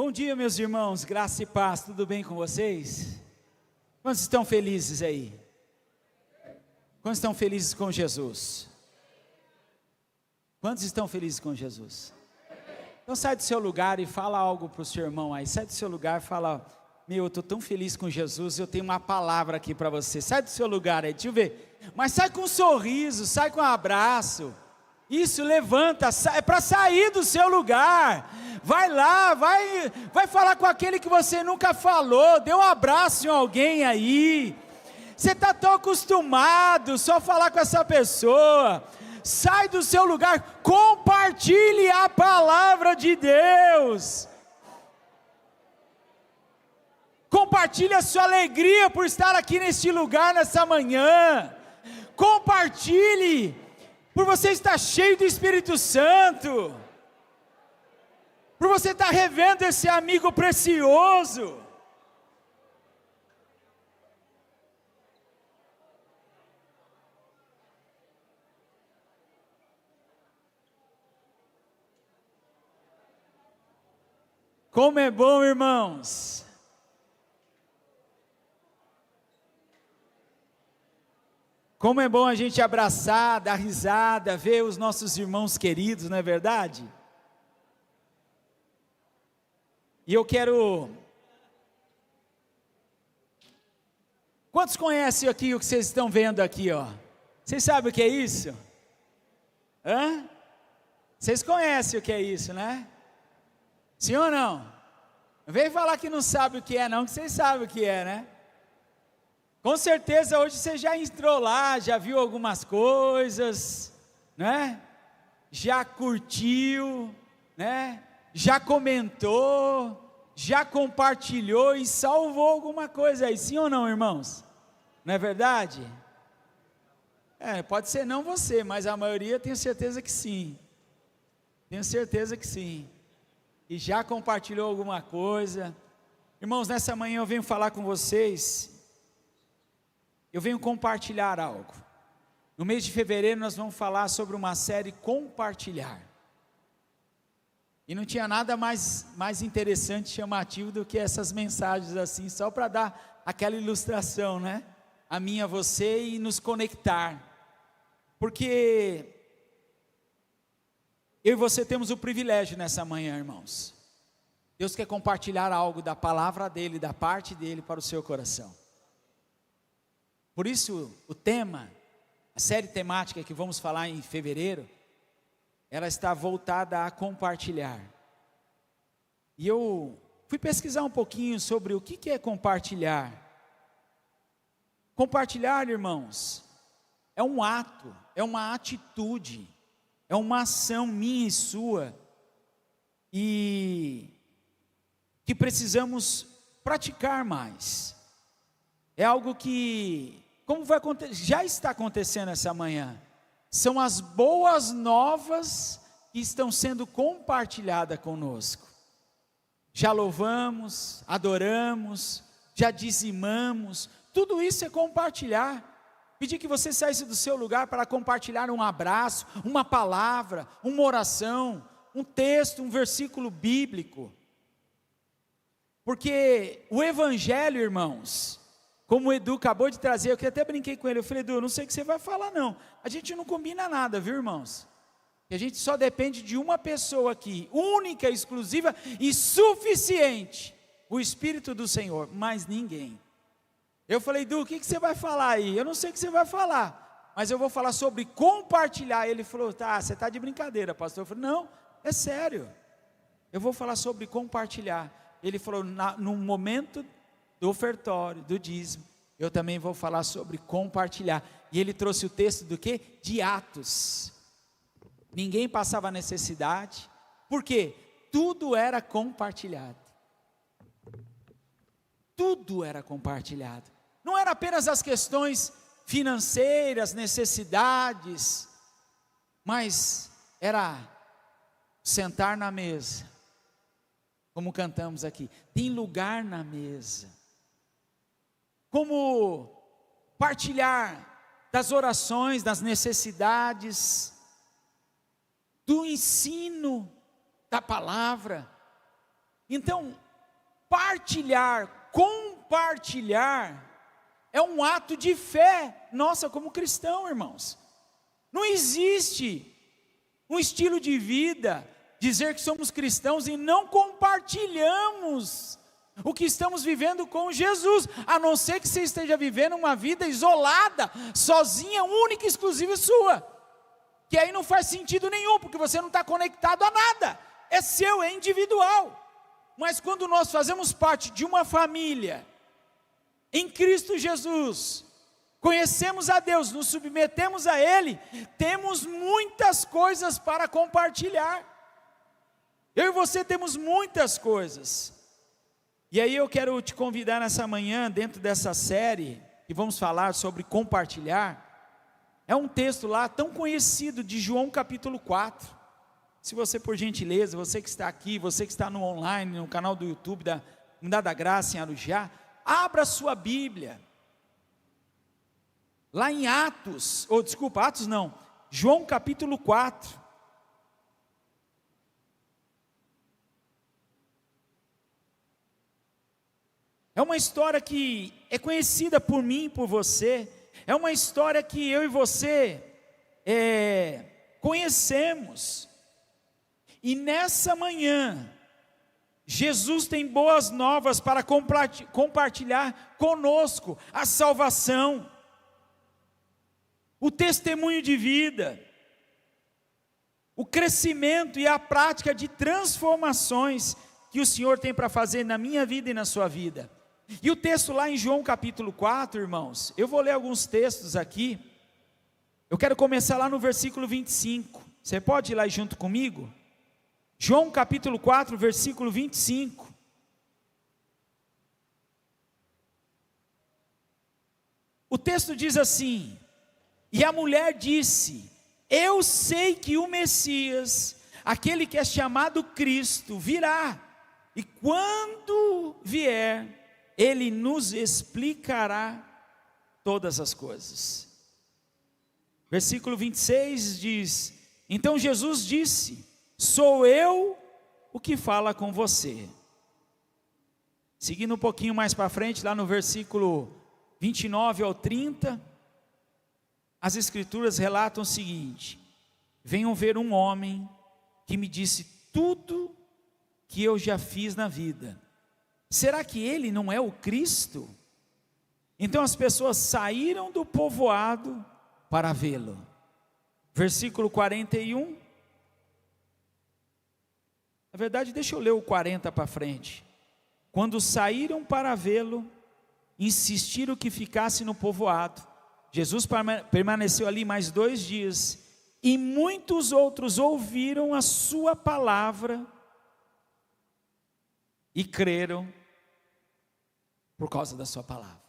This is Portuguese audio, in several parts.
Bom dia, meus irmãos, graça e paz, tudo bem com vocês? Quantos estão felizes aí? Quantos estão felizes com Jesus? Quantos estão felizes com Jesus? Então sai do seu lugar e fala algo para o seu irmão aí, sai do seu lugar e fala: meu, eu estou tão feliz com Jesus, eu tenho uma palavra aqui para você. Sai do seu lugar aí, deixa eu ver, mas sai com um sorriso, sai com um abraço. Isso, levanta, é para sair do seu lugar, vai lá, vai falar com aquele que você nunca falou, dê um abraço em alguém aí, você está tão acostumado só falar com essa pessoa, sai do seu lugar, compartilhe a palavra de Deus, compartilhe a sua alegria por estar aqui neste lugar nessa manhã, compartilhe, por você estar cheio do Espírito Santo, por você estar revendo esse amigo precioso. Como é bom, irmãos. Como é bom a gente abraçar, dar risada, ver os nossos irmãos queridos, não é verdade? E eu quero... Quantos conhecem aqui o que vocês estão vendo aqui, ó? Vocês sabem o que é isso? Hã? Vocês conhecem o que é isso, né? Sim ou não? Não vem falar que não sabe o que é não, que vocês sabem o que é, né? Com certeza hoje você já entrou lá, já viu algumas coisas, né? Já curtiu, né? Já comentou, já compartilhou e salvou alguma coisa aí, sim ou não, irmãos? Não é verdade? Pode ser não você, mas a maioria tenho certeza que sim. Tenho certeza que sim. E já compartilhou alguma coisa. Irmãos, nessa manhã eu venho falar com vocês. Eu venho compartilhar algo. No mês de fevereiro nós vamos falar sobre uma série compartilhar. E não tinha nada mais interessante, chamativo do que essas mensagens assim, só para dar aquela ilustração, né? A minha, a você e nos conectar. Porque eu e você temos o privilégio nessa manhã, irmãos. Deus quer compartilhar algo da palavra dele, da parte dele para o seu coração. Por isso, o tema, a série temática que vamos falar em fevereiro, ela está voltada a compartilhar. E eu fui pesquisar um pouquinho sobre o que é compartilhar. Compartilhar, irmãos, é um ato, é uma atitude, é uma ação minha e sua, e que precisamos praticar mais. É algo que, como vai acontecer, já está acontecendo essa manhã, são as boas novas que estão sendo compartilhadas conosco. Já louvamos, adoramos, já dizimamos, tudo isso é compartilhar. Pedir que você saísse do seu lugar para compartilhar um abraço, uma palavra, uma oração, um texto, um versículo bíblico. Porque o Evangelho, irmãos, como o Edu acabou de trazer, eu até brinquei com ele, eu falei: Edu, eu não sei o que você vai falar não, a gente não combina nada, viu, irmãos? A gente só depende de uma pessoa aqui, única, exclusiva e suficiente, o Espírito do Senhor, mais ninguém. Eu falei: Edu, o que você vai falar aí? Eu não sei o que você vai falar, mas eu vou falar sobre compartilhar. Ele falou: tá, você está de brincadeira, pastor. Eu falei: não, é sério, eu vou falar sobre compartilhar. Ele falou: no momento do ofertório, do dízimo, eu também vou falar sobre compartilhar. E ele trouxe o texto do quê? De Atos. Ninguém passava necessidade, porque tudo era compartilhado. Tudo era compartilhado. Não era apenas as questões financeiras, necessidades, mas era sentar na mesa, como cantamos aqui, tem lugar na mesa. Como partilhar das orações, das necessidades, do ensino da palavra, Então, compartilhar, é um ato de fé nossa como cristão, irmãos. Não existe um estilo de vida, dizer que somos cristãos e não compartilhamos o que estamos vivendo com Jesus, a não ser que você esteja vivendo uma vida isolada, sozinha, única e exclusiva sua, que aí não faz sentido nenhum, porque você não está conectado a nada, é seu, é individual. Mas quando nós fazemos parte de uma família, em Cristo Jesus, conhecemos a Deus, nos submetemos a Ele, temos muitas coisas para compartilhar. Eu e você temos muitas coisas. E aí eu quero te convidar nessa manhã, dentro dessa série, que vamos falar sobre compartilhar. É um texto lá tão conhecido de João capítulo 4. Se você, por gentileza, você que está aqui, você que está no online, no canal do YouTube da Unidade da Graça em Arujá, abra sua Bíblia, lá em João capítulo 4, é uma história que é conhecida por mim e por você, é uma história que eu e você conhecemos, e nessa manhã, Jesus tem boas novas para compartilhar conosco, a salvação, o testemunho de vida, o crescimento e a prática de transformações que o Senhor tem para fazer na minha vida e na sua vida. E o texto lá em João capítulo 4, irmãos, eu vou ler alguns textos aqui, eu quero começar lá no versículo 25, você pode ir lá junto comigo? João capítulo 4, versículo 25. O texto diz assim: e a mulher disse: eu sei que o Messias, aquele que é chamado Cristo, virá, e quando vier, ele nos explicará todas as coisas. Versículo 26 diz: então Jesus disse: sou eu o que fala com você. Seguindo um pouquinho mais para frente, lá no versículo 29 ao 30, as escrituras relatam o seguinte: venham ver um homem que me disse tudo que eu já fiz na vida. Será que ele não é o Cristo? Então as pessoas saíram do povoado para vê-lo. Versículo 41. Na verdade, deixa eu ler o 40 para frente. Quando saíram para vê-lo, insistiram que ficasse no povoado. Jesus permaneceu ali mais 2 dias, e muitos outros ouviram a sua palavra e creram por causa da sua palavra.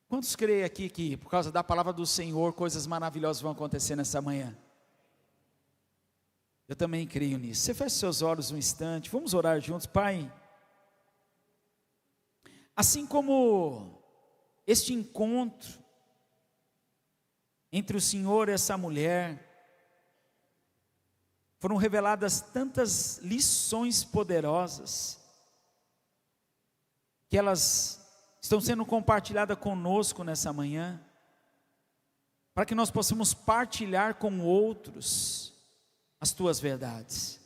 Quantos creem aqui que por causa da palavra do Senhor coisas maravilhosas vão acontecer nessa manhã? Eu também creio nisso. Você fecha seus olhos um instante, vamos orar juntos. Pai, assim como este encontro entre o Senhor e essa mulher, foram reveladas tantas lições poderosas, que elas estão sendo compartilhadas conosco nessa manhã, para que nós possamos partilhar com outros as tuas verdades.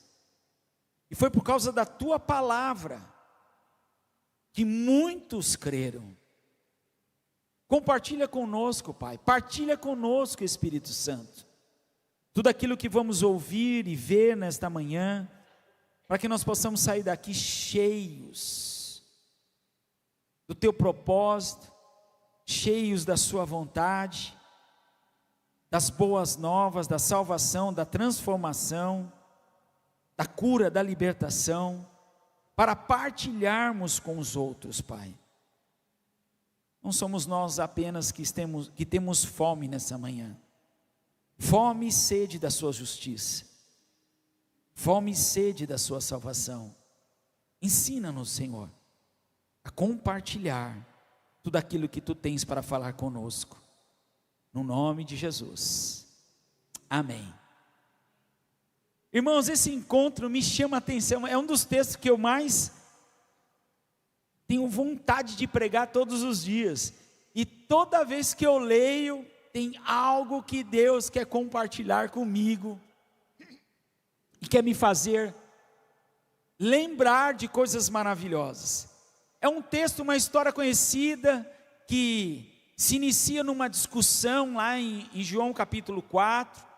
E foi por causa da tua palavra que muitos creram. Compartilha conosco, Pai, partilha conosco, Espírito Santo, tudo aquilo que vamos ouvir e ver nesta manhã, para que nós possamos sair daqui cheios do teu propósito, cheios da sua vontade, das boas novas, da salvação, da transformação, da cura, da libertação, para partilharmos com os outros, Pai. Não somos nós apenas que temos fome nessa manhã, fome e sede da sua justiça, fome e sede da sua salvação. Ensina-nos, Senhor, a compartilhar tudo aquilo que tu tens para falar conosco, no nome de Jesus, amém. Irmãos, esse encontro me chama a atenção, é um dos textos que eu mais tenho vontade de pregar todos os dias, e toda vez que eu leio, tem algo que Deus quer compartilhar comigo, e quer me fazer lembrar de coisas maravilhosas. É um texto, uma história conhecida, que se inicia numa discussão lá em João capítulo 4,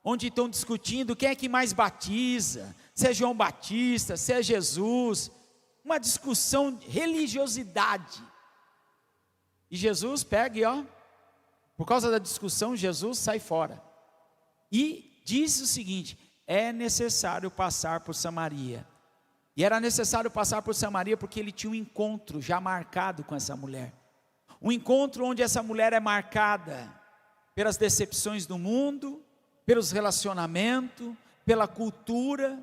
onde estão discutindo quem é que mais batiza, se é João Batista, se é Jesus, uma discussão de religiosidade, e Jesus pega e por causa da discussão, Jesus sai fora, e diz o seguinte: é necessário passar por Samaria, e era necessário passar por Samaria, porque ele tinha um encontro já marcado com essa mulher, um encontro onde essa mulher é marcada pelas decepções do mundo, pelos relacionamentos, pela cultura,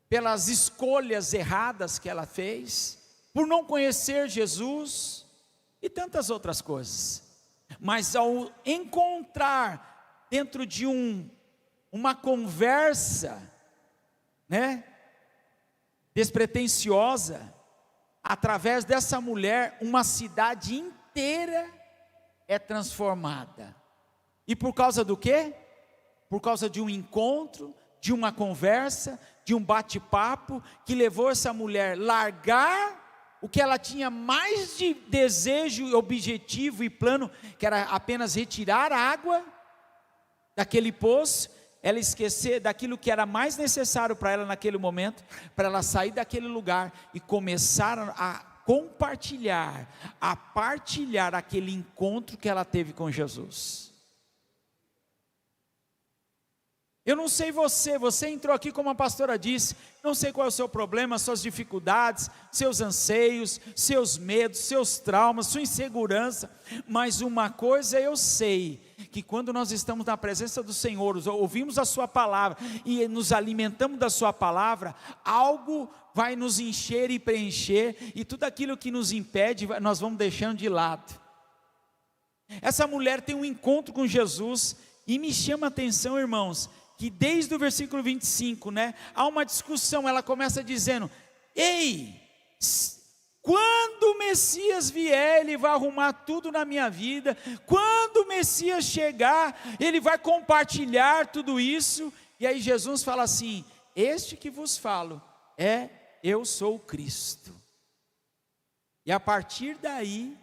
pelas escolhas erradas que ela fez, por não conhecer Jesus, e tantas outras coisas. Mas ao encontrar dentro de uma conversa, despretensiosa, através dessa mulher, uma cidade inteira é transformada. E por causa do quê? Por causa de um encontro, de uma conversa, de um bate-papo, que levou essa mulher a largar o que ela tinha mais de desejo, objetivo e plano, que era apenas retirar água daquele poço, ela esquecer daquilo que era mais necessário para ela naquele momento, para ela sair daquele lugar e começar a compartilhar, a partilhar aquele encontro que ela teve com Jesus. Eu não sei você entrou aqui como a pastora disse, não sei qual é o seu problema, suas dificuldades, seus anseios, seus medos, seus traumas, sua insegurança, mas uma coisa eu sei, que quando nós estamos na presença do Senhor, ouvimos a sua palavra, e nos alimentamos da sua palavra, algo vai nos encher e preencher, e tudo aquilo que nos impede, nós vamos deixando de lado. Essa mulher tem um encontro com Jesus, e me chama a atenção, irmãos, que desde o versículo 25, há uma discussão. Ela começa dizendo: ei, quando o Messias vier, ele vai arrumar tudo na minha vida, quando o Messias chegar, ele vai compartilhar tudo isso. E aí Jesus fala assim: este que vos falo, eu sou o Cristo. E a partir daí,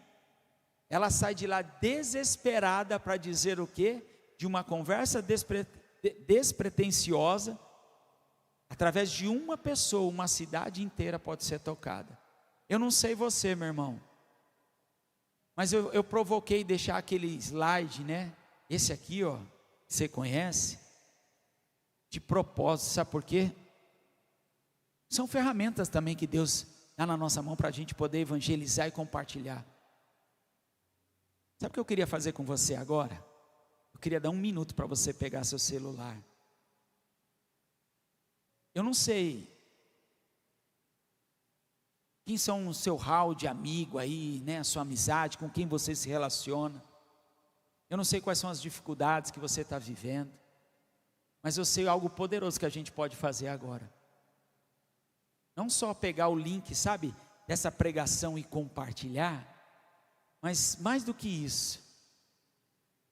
ela sai de lá desesperada para dizer o quê? De uma conversa despretensiosa, através de uma pessoa, uma cidade inteira pode ser tocada. Eu não sei você, meu irmão, mas eu provoquei deixar aquele slide, esse aqui, você conhece, de propósito, sabe por quê? São ferramentas também que Deus dá na nossa mão para a gente poder evangelizar e compartilhar. Sabe o que eu queria fazer com você agora? Eu queria dar 1 minuto para você pegar seu celular. Eu não sei quem são o seu hall de amigo aí, a sua amizade, com quem você se relaciona. Eu não sei quais são as dificuldades que você está vivendo, mas eu sei algo poderoso que a gente pode fazer agora. Não só pegar o link, sabe, dessa pregação e compartilhar, mas mais do que isso,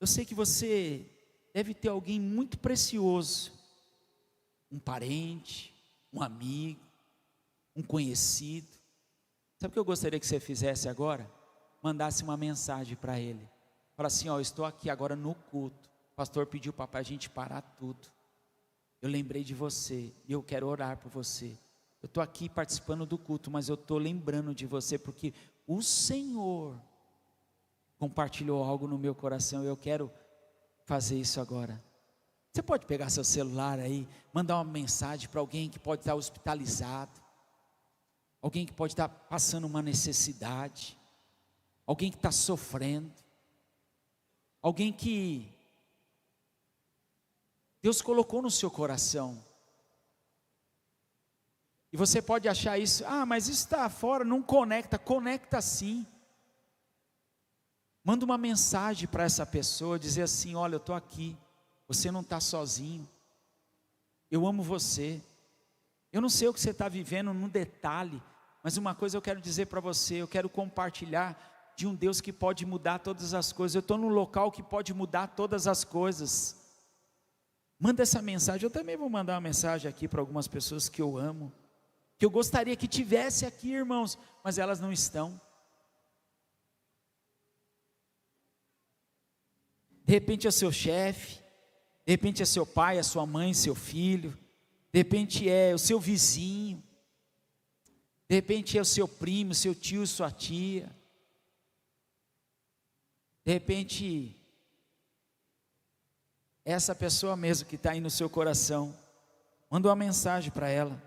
eu sei que você deve ter alguém muito precioso, um parente, um amigo, um conhecido. Sabe o que eu gostaria que você fizesse agora? Mandasse uma mensagem para ele. Fala assim: eu estou aqui agora no culto, o pastor pediu para a gente parar tudo. Eu lembrei de você e eu quero orar por você. Eu estou aqui participando do culto, mas eu estou lembrando de você, porque o Senhor compartilhou algo no meu coração, e eu quero fazer isso agora. Você pode pegar seu celular aí, mandar uma mensagem para alguém que pode estar hospitalizado, alguém que pode estar passando uma necessidade, alguém que está sofrendo, alguém que Deus colocou no seu coração. E você pode achar isso, mas isso está fora, não conecta sim. Manda uma mensagem para essa pessoa, dizer assim: olha, eu estou aqui, você não está sozinho. eu amo você. Eu não sei o que você está vivendo no detalhe, mas uma coisa eu quero dizer para você, eu quero compartilhar de um Deus que pode mudar todas as coisas. Eu estou num local que pode mudar todas as coisas. Manda essa mensagem. Eu também vou mandar uma mensagem aqui para algumas pessoas que eu amo, que eu gostaria que tivesse aqui, irmãos, mas elas não estão. De repente é seu chefe, de repente é seu pai, a sua mãe, seu filho, de repente é o seu vizinho, de repente é o seu primo, seu tio, sua tia, de repente é essa pessoa mesmo que está aí no seu coração. Manda uma mensagem para ela.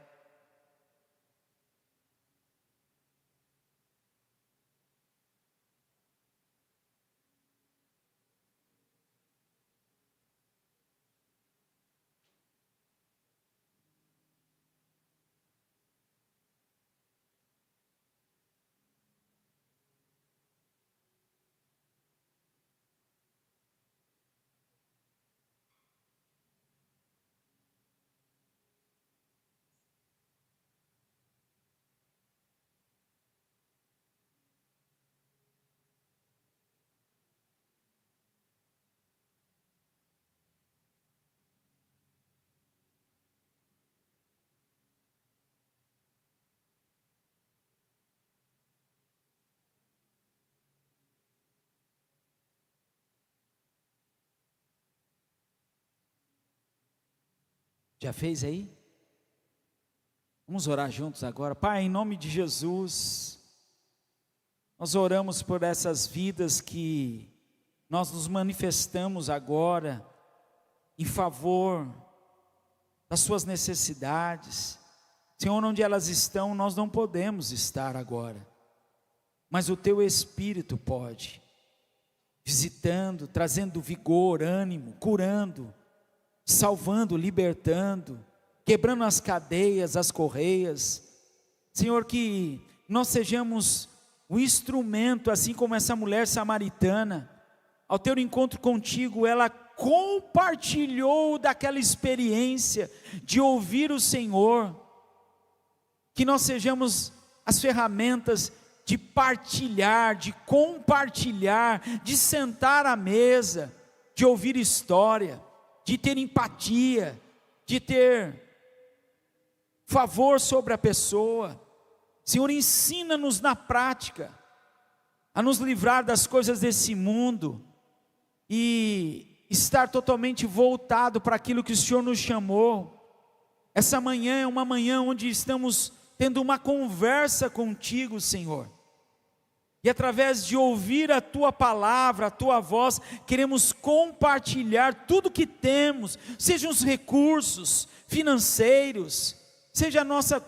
Já fez aí? Vamos orar juntos agora. Pai, em nome de Jesus, nós oramos por essas vidas que nós nos manifestamos agora em favor das suas necessidades. Senhor, onde elas estão, nós não podemos estar agora, mas o Teu Espírito pode, visitando, trazendo vigor, ânimo, curando, salvando, libertando, quebrando as cadeias, as correias. Senhor, que nós sejamos o instrumento, assim como essa mulher samaritana, ao ter um encontro contigo, ela compartilhou daquela experiência de ouvir o Senhor. Que nós sejamos as ferramentas de partilhar, de compartilhar, de sentar à mesa, de ouvir história, de ter empatia, de ter favor sobre a pessoa. Senhor, ensina-nos na prática a nos livrar das coisas desse mundo e estar totalmente voltado para aquilo que o Senhor nos chamou. Essa manhã é uma manhã onde estamos tendo uma conversa contigo, Senhor. E através de ouvir a Tua palavra, a Tua voz, queremos compartilhar tudo que temos, sejam os recursos financeiros, seja a nossa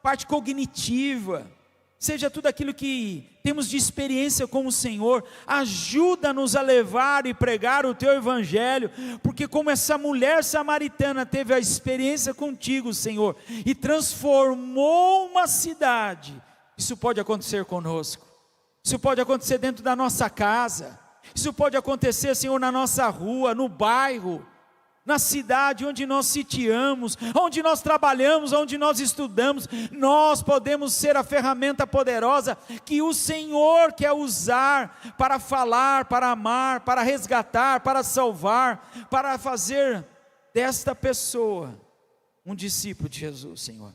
parte cognitiva, seja tudo aquilo que temos de experiência com o Senhor. Ajuda-nos a levar e pregar o Teu Evangelho, porque como essa mulher samaritana teve a experiência contigo, Senhor, e transformou uma cidade, isso pode acontecer conosco. Isso pode acontecer dentro da nossa casa, isso pode acontecer, Senhor, na nossa rua, no bairro, na cidade onde nós sitiamos, onde nós trabalhamos, onde nós estudamos. Nós podemos ser a ferramenta poderosa que o Senhor quer usar para falar, para amar, para resgatar, para salvar, para fazer desta pessoa um discípulo de Jesus, Senhor.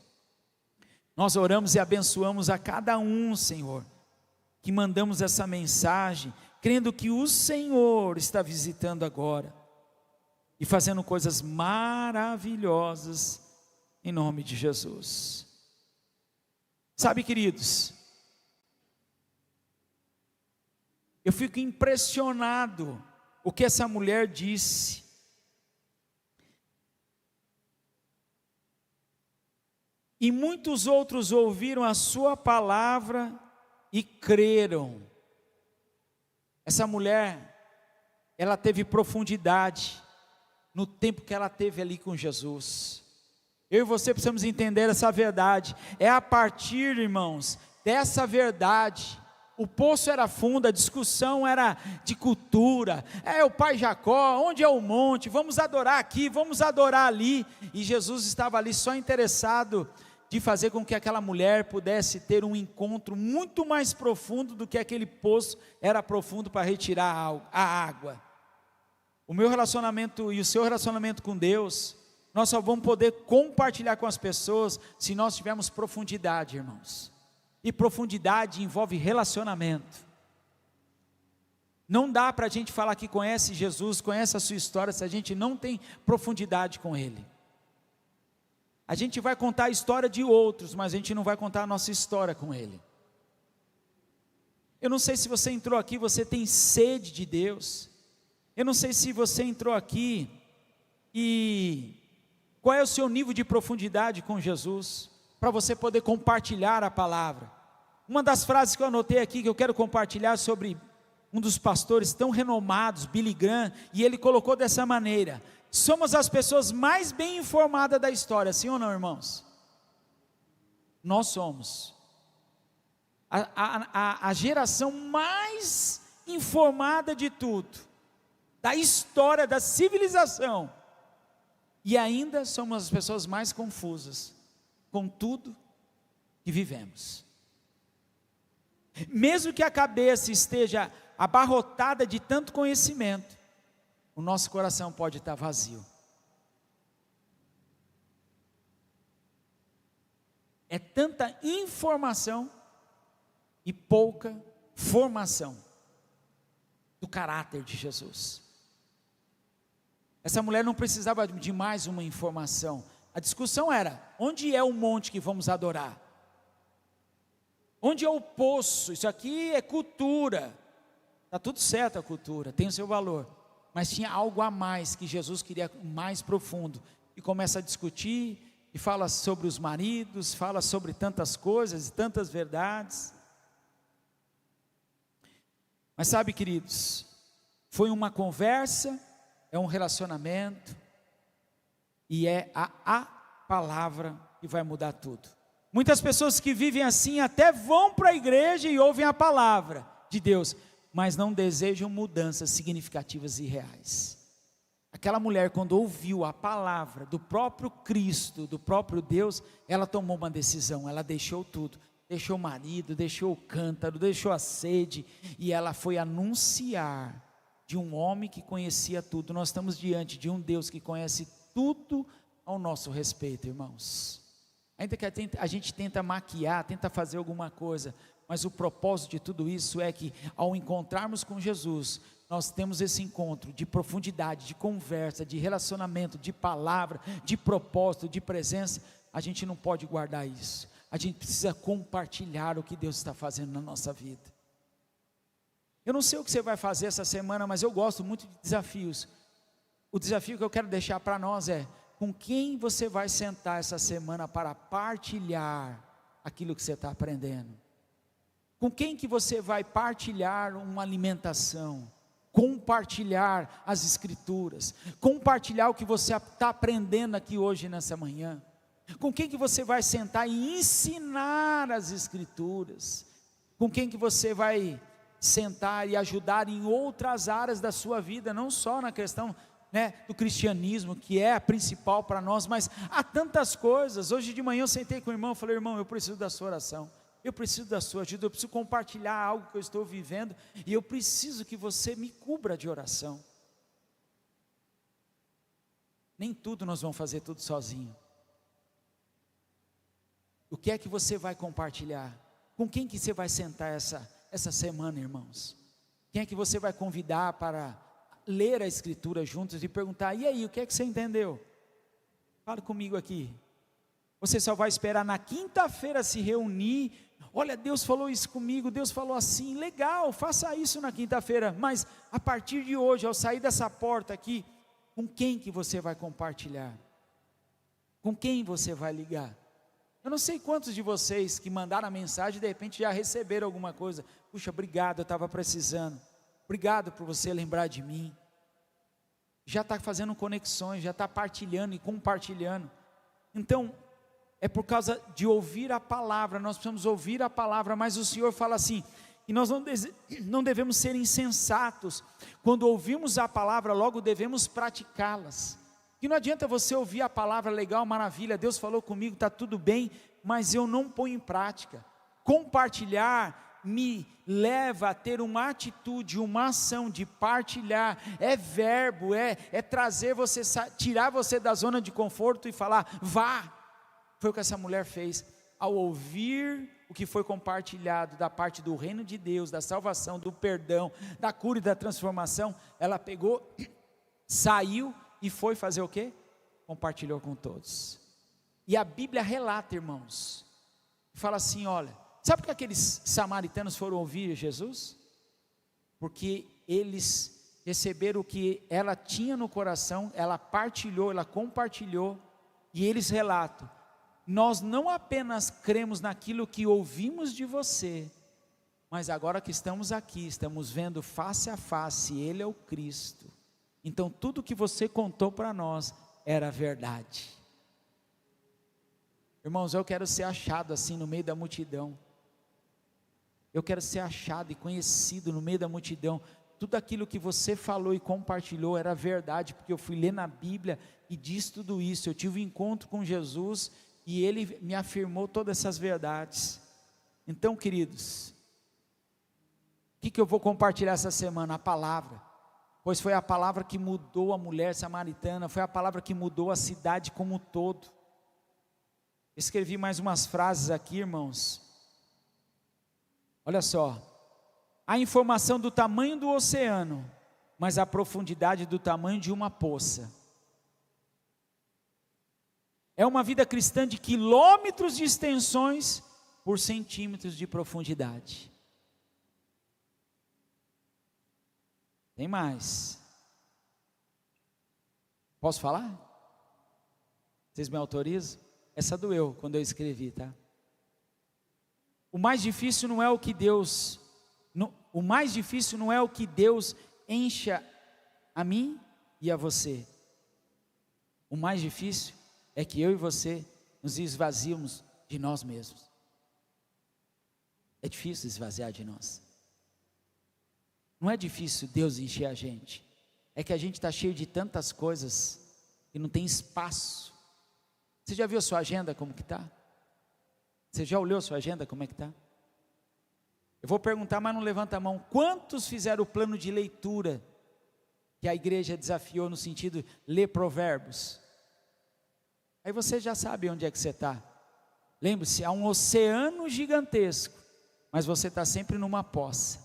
Nós oramos e abençoamos a cada um, Senhor, que mandamos essa mensagem, crendo que o Senhor está visitando agora e fazendo coisas maravilhosas em nome de Jesus. Sabe, queridos, eu fico impressionado o que essa mulher disse. E muitos outros ouviram a sua palavra e creram. Essa mulher, ela teve profundidade no tempo que ela teve ali com Jesus. Eu e você precisamos entender essa verdade. É a partir, irmãos, dessa verdade o poço era fundo, a discussão era de cultura, o pai Jacó, onde é o monte, vamos adorar aqui, vamos adorar ali, e Jesus estava ali só interessado de fazer com que aquela mulher pudesse ter um encontro muito mais profundo do que aquele poço era profundo para retirar a água. O meu relacionamento e o seu relacionamento com Deus, nós só vamos poder compartilhar com as pessoas se nós tivermos profundidade, irmãos. E profundidade envolve relacionamento. Não dá para a gente falar que conhece Jesus, conhece a sua história, se a gente não tem profundidade com Ele. A gente vai contar a história de outros, mas a gente não vai contar a nossa história com Ele. Eu não sei se você entrou aqui, você tem sede de Deus. Eu não sei se você entrou aqui e qual é o seu nível de profundidade com Jesus, para você poder compartilhar a palavra. Uma das frases que eu anotei aqui, que eu quero compartilhar sobre um dos pastores tão renomados, Billy Graham, e ele colocou dessa maneira: somos as pessoas mais bem informadas da história, sim ou não, irmãos? Nós somos a geração mais informada de tudo, da história, da civilização, e ainda somos as pessoas mais confusas com tudo que vivemos. Mesmo que a cabeça esteja abarrotada de tanto conhecimento, o nosso coração pode estar vazio. É tanta informação e pouca formação do caráter de Jesus. Essa mulher não precisava de mais uma informação. A discussão era: onde é o monte que vamos adorar? Onde é o poço? Isso aqui é cultura. Está tudo certo a cultura, tem o seu valor. Mas tinha algo a mais que Jesus queria mais profundo. E começa a discutir, e fala sobre os maridos, fala sobre tantas coisas e tantas verdades. Mas sabe, queridos, foi uma conversa, é um relacionamento, e é a palavra que vai mudar tudo. Muitas pessoas que vivem assim até vão para a igreja e ouvem a palavra de Deus, mas não desejam mudanças significativas e reais. Aquela mulher, quando ouviu a palavra do próprio Cristo, do próprio Deus, ela tomou uma decisão, ela deixou tudo, deixou o marido, deixou o cântaro, deixou a sede, e ela foi anunciar de um homem que conhecia tudo. Nós estamos diante de um Deus que conhece tudo ao nosso respeito, irmãos. Ainda que a gente tenta maquiar, tenta fazer alguma coisa, mas o propósito de tudo isso é que, ao encontrarmos com Jesus, nós temos esse encontro de profundidade, de conversa, de relacionamento, de palavra, de propósito, de presença. A gente não pode guardar isso, a gente precisa compartilhar o que Deus está fazendo na nossa vida. Eu não sei o que você vai fazer essa semana, mas eu gosto muito de desafios. O desafio que eu quero deixar para nós é: com quem você vai sentar essa semana para partilhar aquilo que você está aprendendo? Com quem que você vai partilhar uma alimentação? Compartilhar as escrituras, compartilhar o que você está aprendendo aqui hoje nessa manhã? Com quem que você vai sentar e ensinar as escrituras? Com quem que você vai sentar e ajudar em outras áreas da sua vida, não só na questão do cristianismo, que é a principal para nós, mas há tantas coisas. Hoje de manhã eu sentei com o irmão e falei: irmão, eu preciso da sua oração, eu preciso da sua ajuda, eu preciso compartilhar algo que eu estou vivendo, e eu preciso que você me cubra de oração. Nem tudo nós vamos fazer tudo sozinho. O que é que você vai compartilhar? Com quem que você vai sentar essa semana, irmãos? Quem é que você vai convidar para ler a escritura juntos e perguntar: e aí, o que é que você entendeu? Fala comigo aqui. Você só vai esperar na quinta-feira se reunir: olha, Deus falou isso comigo, Deus falou assim, legal, faça isso na quinta-feira. Mas a partir de hoje, ao sair dessa porta aqui, com quem que você vai compartilhar? Com quem você vai ligar? Eu não sei quantos de vocês que mandaram a mensagem de repente já receberam alguma coisa. Puxa, obrigado, eu estava precisando. Obrigado por você lembrar de mim. Já está fazendo conexões, já está partilhando e compartilhando. Então, é por causa de ouvir a palavra, nós precisamos ouvir a palavra, mas o Senhor fala assim: e nós não devemos ser insensatos. Quando ouvimos a palavra, logo devemos praticá-las. Que não adianta você ouvir a palavra, legal, maravilha, Deus falou comigo, está tudo bem, mas eu não ponho em prática. Compartilhar me leva a ter uma atitude, uma ação de partilhar, é verbo, é trazer você, tirar você da zona de conforto e falar, vá. Foi o que essa mulher fez, ao ouvir o que foi compartilhado da parte do reino de Deus, da salvação, do perdão, da cura e da transformação, ela pegou, saiu e foi fazer o quê? Compartilhou com todos. E a Bíblia relata, irmãos, fala assim, olha, sabe por que aqueles samaritanos foram ouvir Jesus? Porque eles receberam o que ela tinha no coração, ela partilhou, ela compartilhou, e eles relatam, nós não apenas cremos naquilo que ouvimos de você, mas agora que estamos aqui, estamos vendo face a face, Ele é o Cristo, então tudo que você contou para nós, era verdade. Irmãos, eu quero ser achado assim no meio da multidão, eu quero ser achado e conhecido no meio da multidão, tudo aquilo que você falou e compartilhou era verdade, porque eu fui ler na Bíblia e diz tudo isso, eu tive um encontro com Jesus, e Ele me afirmou todas essas verdades. Então, queridos, o que eu vou compartilhar essa semana? A palavra, pois foi a palavra que mudou a mulher samaritana, foi a palavra que mudou a cidade como um todo. Escrevi mais umas frases aqui, irmãos, olha só, a informação do tamanho do oceano, mas a profundidade do tamanho de uma poça. É uma vida cristã de quilômetros de extensões por centímetros de profundidade. Tem mais. Posso falar? Vocês me autorizam? Essa doeu quando eu escrevi, tá? O mais difícil não é o que Deus, o mais difícil não é o que Deus encha a mim e a você. O mais difícil é que eu e você nos esvaziamos de nós mesmos. É difícil esvaziar de nós. Não é difícil Deus encher a gente. É que a gente está cheio de tantas coisas e não tem espaço. Você já viu a sua agenda como que está? Você já olhou a sua agenda como é que está? Eu vou perguntar, mas não levanta a mão. Quantos fizeram o plano de leitura que a igreja desafiou no sentido de ler provérbios? Aí você já sabe onde é que você está. Lembre-se, há um oceano gigantesco, mas você está sempre numa poça,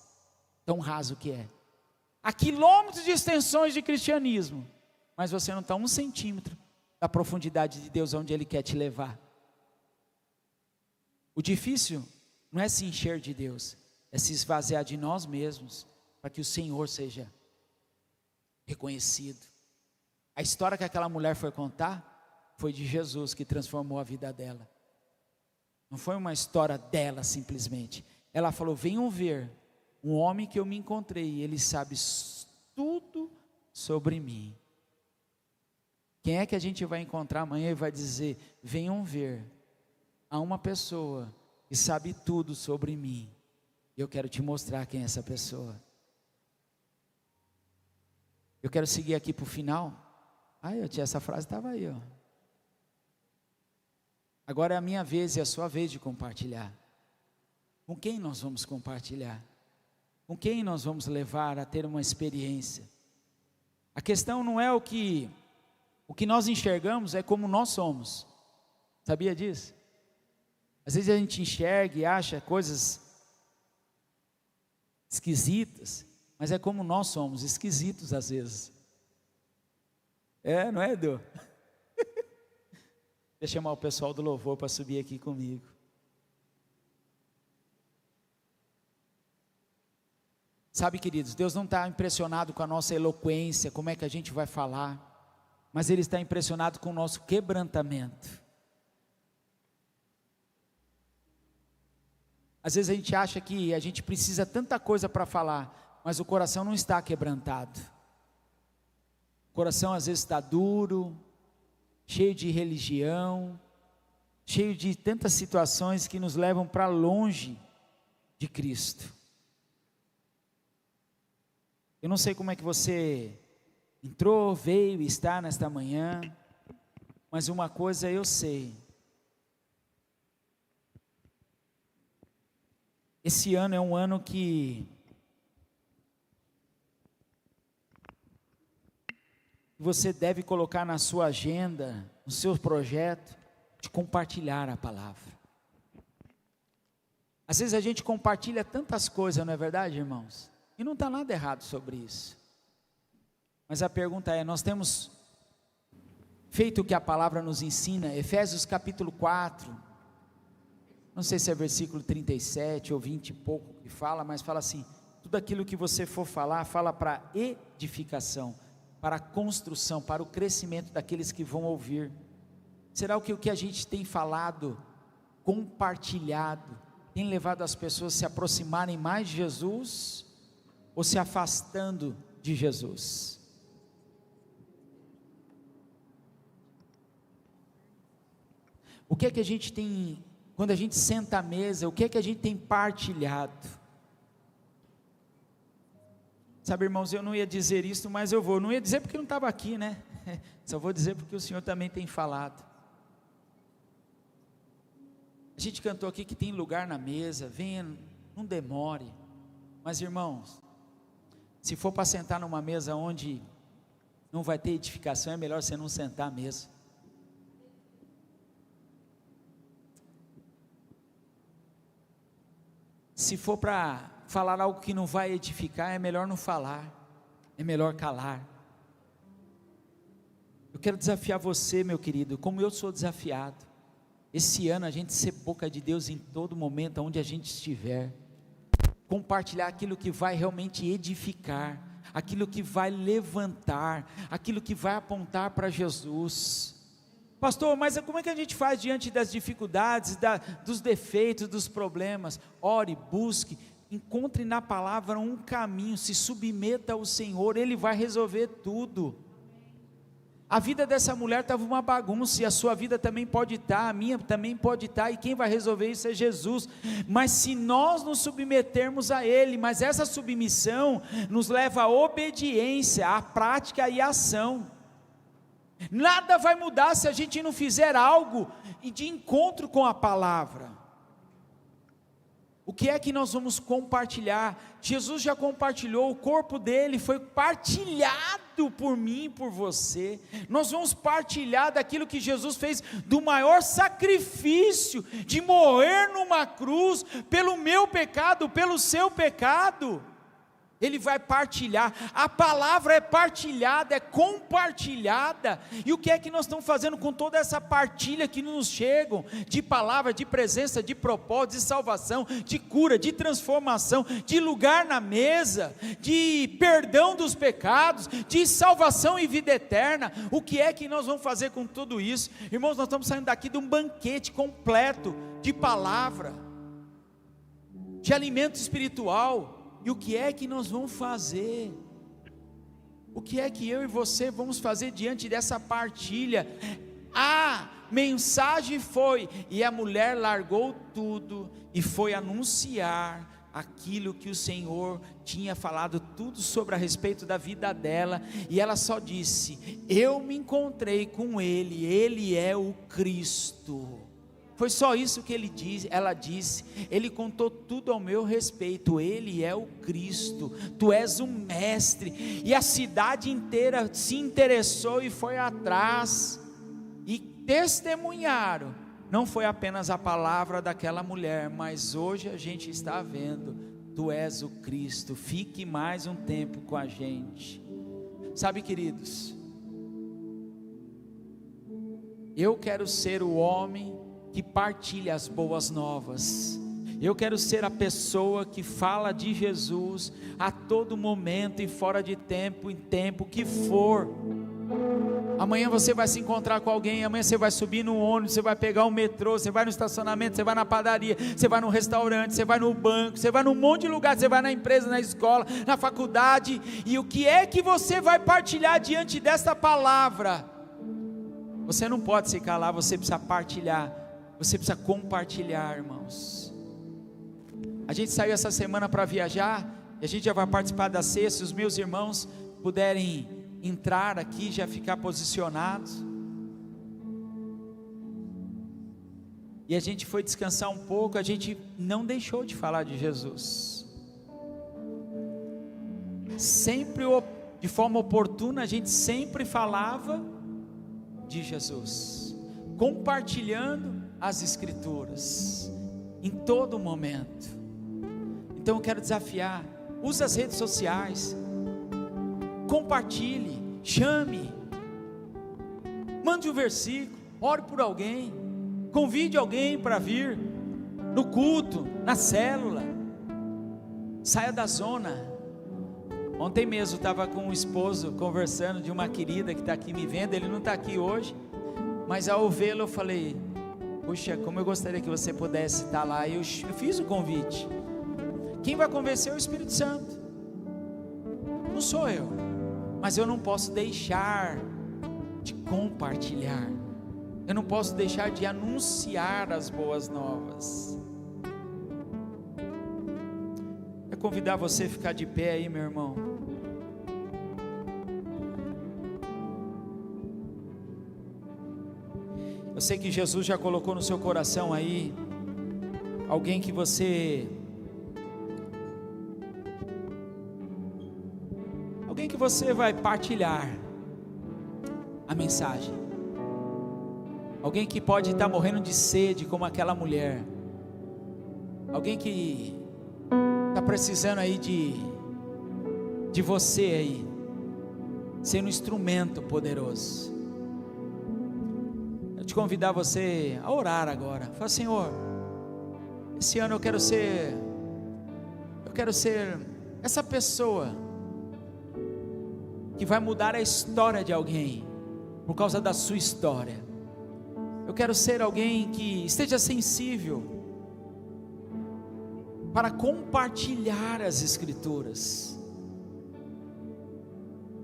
tão raso que é. Há quilômetros de extensões de cristianismo, mas você não está 1 centímetro da profundidade de Deus, onde Ele quer te levar. O difícil não é se encher de Deus, é se esvaziar de nós mesmos, para que o Senhor seja reconhecido. A história que aquela mulher foi contar, foi de Jesus que transformou a vida dela. Não foi uma história dela simplesmente. Ela falou, venham ver um homem que eu me encontrei, ele sabe tudo sobre mim. Quem é que a gente vai encontrar amanhã e vai dizer, venham ver, há uma pessoa que sabe tudo sobre mim, e eu quero te mostrar quem é essa pessoa. Eu quero seguir aqui para o final. Essa frase estava aí, ó. Agora é a minha vez e a sua vez de compartilhar. Com quem nós vamos compartilhar? Com quem nós vamos levar a ter uma experiência? A questão não é o que nós enxergamos, é como nós somos. Sabia disso? Às vezes a gente enxerga e acha coisas esquisitas, mas é como nós somos, esquisitos às vezes. Não é, Edu? Deixa eu chamar o pessoal do louvor para subir aqui comigo. Sabe, queridos, Deus não está impressionado com a nossa eloquência, como é que a gente vai falar, mas Ele está impressionado com o nosso quebrantamento. Às vezes a gente acha que a gente precisa tanta coisa para falar, mas o coração não está quebrantado. O coração às vezes está duro, cheio de religião, cheio de tantas situações que nos levam para longe de Cristo. Eu não sei como é que você entrou, veio e está nesta manhã, mas uma coisa eu sei: esse ano é um ano que você deve colocar na sua agenda, no seu projeto, de compartilhar a palavra. Às vezes a gente compartilha tantas coisas, não é verdade, irmãos? E não está nada errado sobre isso. Mas a pergunta é: nós temos feito o que a palavra nos ensina? Efésios capítulo 4, não sei se é versículo 37 ou 20 e pouco que fala, mas fala assim: tudo aquilo que você for falar, fala para edificação, para a construção, para o crescimento daqueles que vão ouvir. Será que o que a gente tem falado, compartilhado, tem levado as pessoas a se aproximarem mais de Jesus, ou se afastando de Jesus? O que é que a gente tem, quando a gente senta à mesa, o que é que a gente tem partilhado? Sabe, irmãos, eu não ia dizer isso, mas eu vou. Não ia dizer porque não estava aqui, né? Só vou dizer porque o Senhor também tem falado. A gente cantou aqui que tem lugar na mesa, venha, não demore. Mas, irmãos, se for para sentar numa mesa onde não vai ter edificação, é melhor você não sentar à mesa. Se for para falar algo que não vai edificar, é melhor não falar, é melhor calar. Eu quero desafiar você, meu querido, como eu sou desafiado, esse ano a gente ser boca de Deus em todo momento, onde a gente estiver, compartilhar aquilo que vai realmente edificar, aquilo que vai levantar, aquilo que vai apontar para Jesus. Pastor, mas como é que a gente faz diante das dificuldades, dos defeitos, dos problemas? Ore, busque, encontre na palavra um caminho, se submeta ao Senhor, Ele vai resolver tudo. A vida dessa mulher estava uma bagunça, e a sua vida também pode estar, a minha também pode estar, e quem vai resolver isso é Jesus. Mas se nós nos submetermos a Ele, mas essa submissão nos leva à obediência, à prática e à ação. Nada vai mudar se a gente não fizer algo de encontro com a palavra. O que é que nós vamos compartilhar? Jesus já compartilhou, o corpo dele foi partilhado por mim e por você. Nós vamos partilhar daquilo que Jesus fez, do maior sacrifício, de morrer numa cruz, pelo meu pecado, pelo seu pecado. Ele vai partilhar, a palavra é partilhada, é compartilhada. E o que é que nós estamos fazendo com toda essa partilha que nos chegam, de palavra, de presença, de propósito, de salvação, de cura, de transformação, de lugar na mesa, de perdão dos pecados, de salvação e vida eterna? O que é que nós vamos fazer com tudo isso? Irmãos, nós estamos saindo daqui de um banquete completo de palavra, de alimento espiritual. E o que é que nós vamos fazer? O que é que eu e você vamos fazer diante dessa partilha? A mensagem foi, e a mulher largou tudo e foi anunciar aquilo que o Senhor tinha falado, tudo sobre a respeito da vida dela. E ela só disse: eu me encontrei com Ele, Ele é o Cristo. Foi só isso que ela disse. Ele contou tudo ao meu respeito. Ele é o Cristo, tu és o mestre. E a cidade inteira se interessou e foi atrás, e testemunharam. Não foi apenas a palavra daquela mulher, mas hoje a gente está vendo: tu és o Cristo, fique mais um tempo com a gente. Sabe, queridos, eu quero ser o homem que partilha as boas novas. Eu quero ser a pessoa que fala de Jesus a todo momento e fora de tempo, em tempo que for. Amanhã você vai se encontrar com alguém, amanhã você vai subir no ônibus, você vai pegar o metrô, você vai no estacionamento, você vai na padaria, você vai no restaurante, você vai no banco, você vai num monte de lugar, você vai na empresa, na escola, na faculdade. E o que é que você vai partilhar diante desta palavra? Você não pode se calar, você precisa partilhar. Você precisa compartilhar, irmãos. A gente saiu essa semana para viajar, e a gente já vai participar da ceia. Se os meus irmãos puderem entrar aqui, já ficar posicionados. E a gente foi descansar um pouco, a gente não deixou de falar de Jesus. Sempre, de forma oportuna, a gente sempre falava de Jesus, compartilhando as Escrituras, em todo momento. Então eu quero desafiar, use as redes sociais, compartilhe, chame, mande um versículo, ore por alguém, convide alguém para vir no culto, na célula, saia da zona. Ontem mesmo estava com um esposo conversando, de uma querida que está aqui me vendo, ele não está aqui hoje, mas ao vê-lo eu falei, puxa, como eu gostaria que você pudesse estar lá. Eu fiz o convite. Quem vai convencer é o Espírito Santo, não sou eu, mas eu não posso deixar de compartilhar, eu não posso deixar de anunciar as boas novas. Eu convidar você a ficar de pé aí, meu irmão. Eu sei que Jesus já colocou no seu coração aí alguém que você vai partilhar a mensagem. Alguém que pode estar morrendo de sede como aquela mulher. Alguém que está precisando aí de você aí, sendo um instrumento poderoso. Eu te convidar você a orar agora. Fala, Senhor, esse ano eu quero ser essa pessoa que vai mudar a história de alguém, por causa da sua história. Eu quero ser alguém que esteja sensível para compartilhar as Escrituras.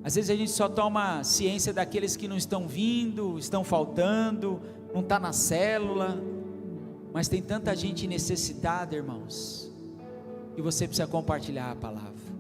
Às vezes a gente só toma ciência daqueles que não estão vindo, estão faltando, não está na célula, mas tem tanta gente necessitada, irmãos, e você precisa compartilhar a palavra.